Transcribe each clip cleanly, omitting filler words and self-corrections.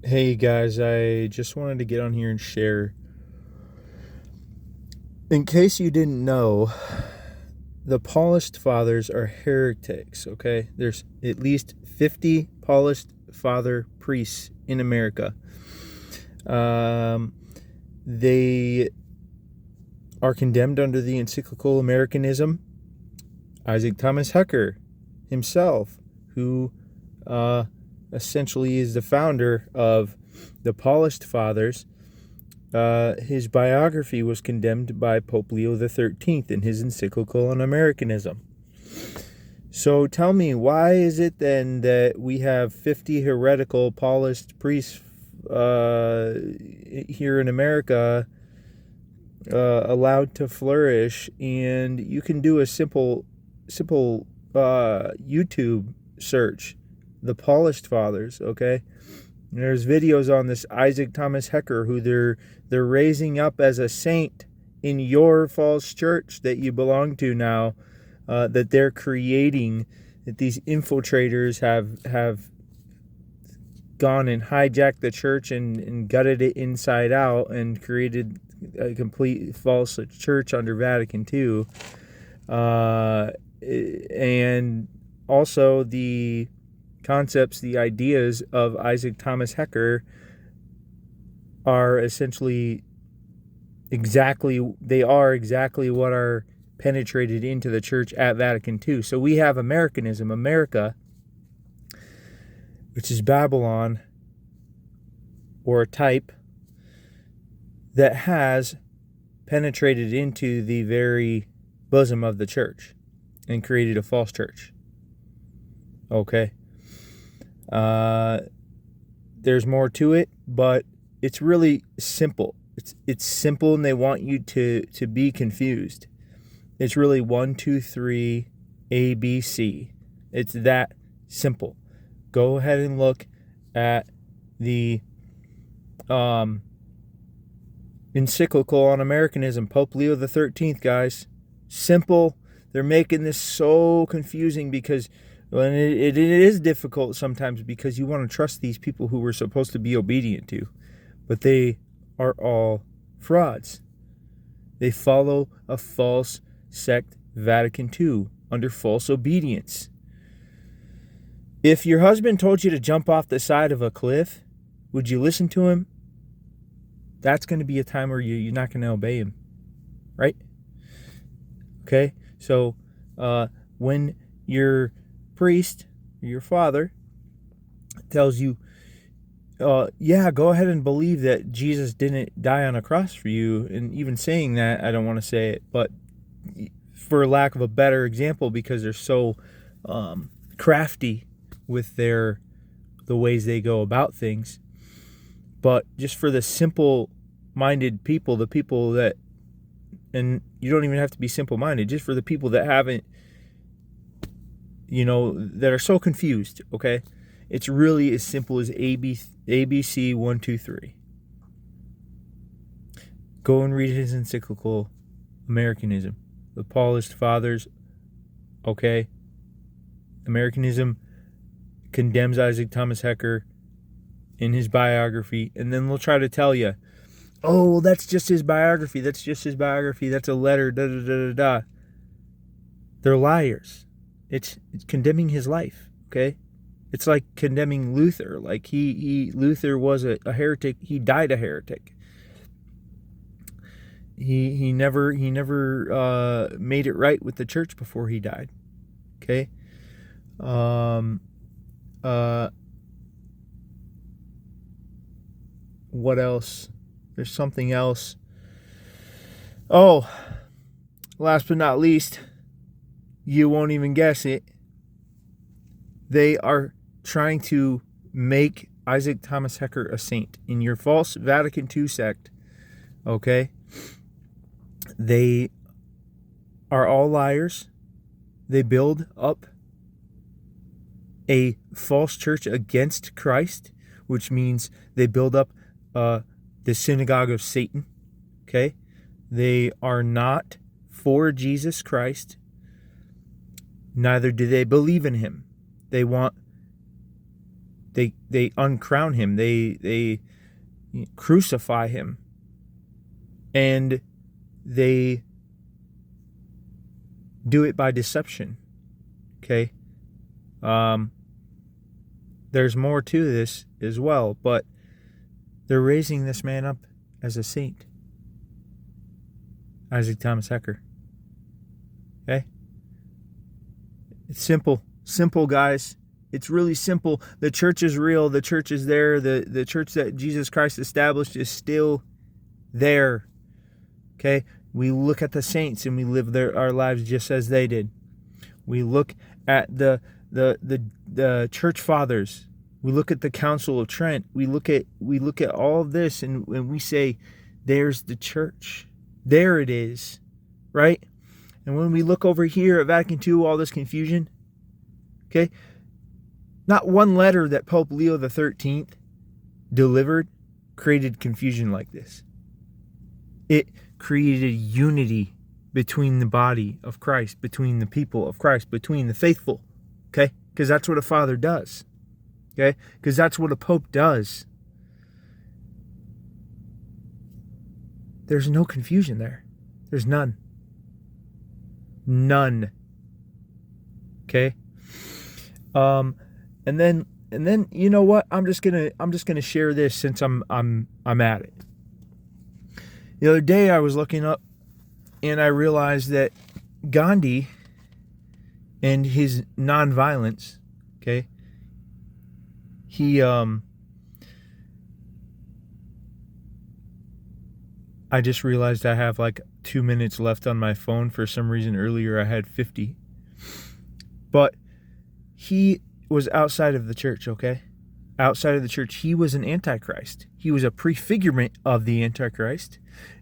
Hey guys, I just wanted to get on here and share. In case you didn't know, the Polished Fathers are heretics, okay? There's at least 50 Polished Father priests in America. They are condemned under the encyclical Americanism. Isaac Thomas Hecker himself, who essentially is the founder of the Polished Fathers, his biography was condemned by Pope Leo XIII in his encyclical on Americanism. So tell me, why is it then that we have 50 heretical polished priests here in America allowed to flourish, and you can do a simple YouTube search, the Polished Fathers, okay? There's videos on this Isaac Thomas Hecker, who they're raising up as a saint in your false church that you belong to now, that they're creating, that these infiltrators have gone and hijacked the church and gutted it inside out and created a complete false church under Vatican II. And also the concepts, the ideas of Isaac Thomas Hecker are essentially exactly what are penetrated into the church at Vatican II. So we have Americanism, America, which is Babylon, or a type that has penetrated into the very bosom of the church and created a false church. Okay. There's more to it, but it's really simple. It's simple, and they want you to be confused. It's really 1, 2, 3, A, B, C. It's that simple. Go ahead and look at the encyclical on Americanism, Pope Leo XIII, guys. Simple. They're making this so confusing because it is difficult sometimes, because you want to trust these people who we're supposed to be obedient to, but they are all frauds. They follow a false sect, Vatican II, under false obedience. If your husband told you to jump off the side of a cliff, would you listen to him? That's going to be a time where you're not going to obey him, right? Okay, so when your priest, your father, tells you, yeah, go ahead and believe that Jesus didn't die on a cross for you, and even saying that, I don't want to say it, but for lack of a better example, because they're so crafty with the ways they go about things, but just for the simple-minded people, the people that, and you don't even have to be simple-minded, just for the people that haven't, that are so confused, okay? It's really as simple as ABC 1, 2, 3. Go and read his encyclical, Americanism. The Polished Fathers, okay? Americanism condemns Isaac Thomas Hecker in his biography, and then they'll try to tell you, oh, well, that's just his biography. That's a letter, da-da-da-da-da. They're liars. It's condemning his life, okay? It's like condemning Luther. Like Luther was a heretic. He died a heretic. He never made it right with the church before he died. Okay. What else? There's something else. Oh, last but not least, you won't even guess it. They are trying to make Isaac Thomas Hecker a saint in your false Vatican II sect. Okay? They are all liars. They build up a false church against Christ, which means they build up the synagogue of Satan. Okay? They are not for Jesus Christ. Neither do they believe in him. They they uncrown him, they crucify him, and they do it by deception. Okay? There's more to this as well, but they're raising this man up as a saint. Isaac Thomas Hecker. Okay? It's simple. Simple, guys. It's really simple. The church is real. The church is there. The church that Jesus Christ established is still there. Okay? We look at the saints and we live our lives just as they did. We look at the church fathers. We look at the Council of Trent. We look at all of this and we say, there's the church. There it is. Right? And when we look over here at Vatican II, all this confusion, okay, not one letter that Pope Leo XIII delivered created confusion like this. It created unity between the body of Christ, between the people of Christ, between the faithful, okay? Because that's what a father does, okay? Because that's what a pope does. There's no confusion there. There's none. None. Okay? And then you know what? I'm just gonna share this since I'm at it. The other day I was looking up and I realized that Gandhi and his nonviolence, okay? I just realized I have like 2 minutes left on my phone. For some reason earlier I had 50. But he was outside of the church, okay? Outside of the church. He was an antichrist. He was a prefigurement of the antichrist.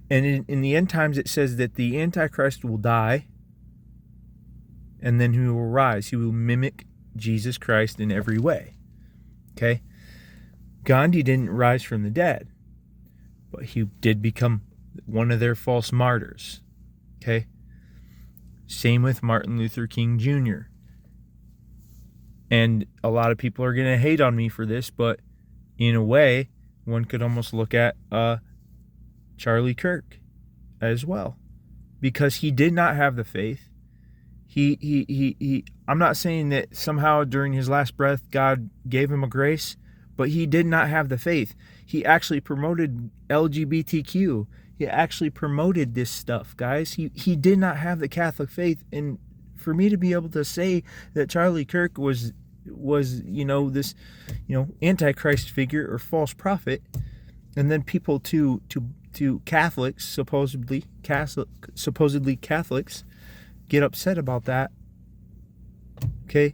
And in the end times it says that the antichrist will die and then he will rise. He will mimic Jesus Christ in every way. Okay? Gandhi didn't rise from the dead, but he did become one of their false martyrs. Okay? Same with Martin Luther King Jr. And a lot of people are going to hate on me for this, but in a way, one could almost look at Charlie Kirk as well, because he did not have the faith. I'm not saying that somehow during his last breath God gave him a grace, but he did not have the faith. He actually promoted LGBTQ. He actually promoted this stuff, guys. He did not have the Catholic faith. And for me to be able to say that Charlie Kirk was this antichrist figure or false prophet, and then people to Catholics, supposedly Catholics, get upset about that. Okay,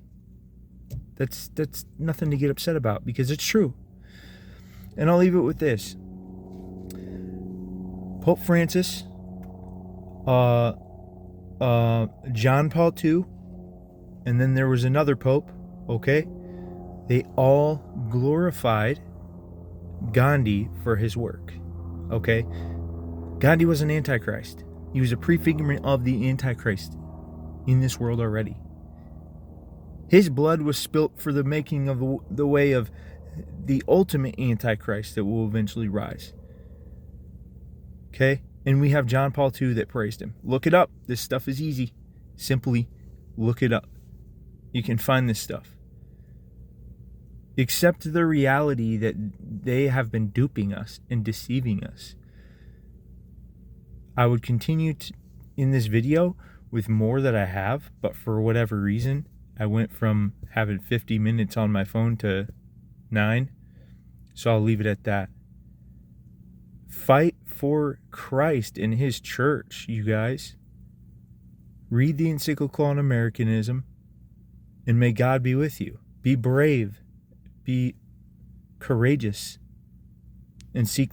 that's nothing to get upset about because it's true. And I'll leave it with this: Pope Francis, John Paul II, and then there was another pope. Okay, they all glorified Gandhi for his work. Okay, Gandhi was an antichrist. He was a prefigurement of the antichrist in this world already. His blood was spilt for the making of the way of the ultimate antichrist that will eventually rise. Okay, and we have John Paul II that praised him. Look it up. This stuff is easy. Simply look it up. You can find this stuff. Accept the reality that they have been duping us and deceiving us. I would continue in this video with more that I have, but for whatever reason, I went from having 50 minutes on my phone to 9, so I'll leave it at that. Fight for Christ and his church, you guys. Read the encyclical on Americanism, and may God be with you. Be brave. Be courageous and seek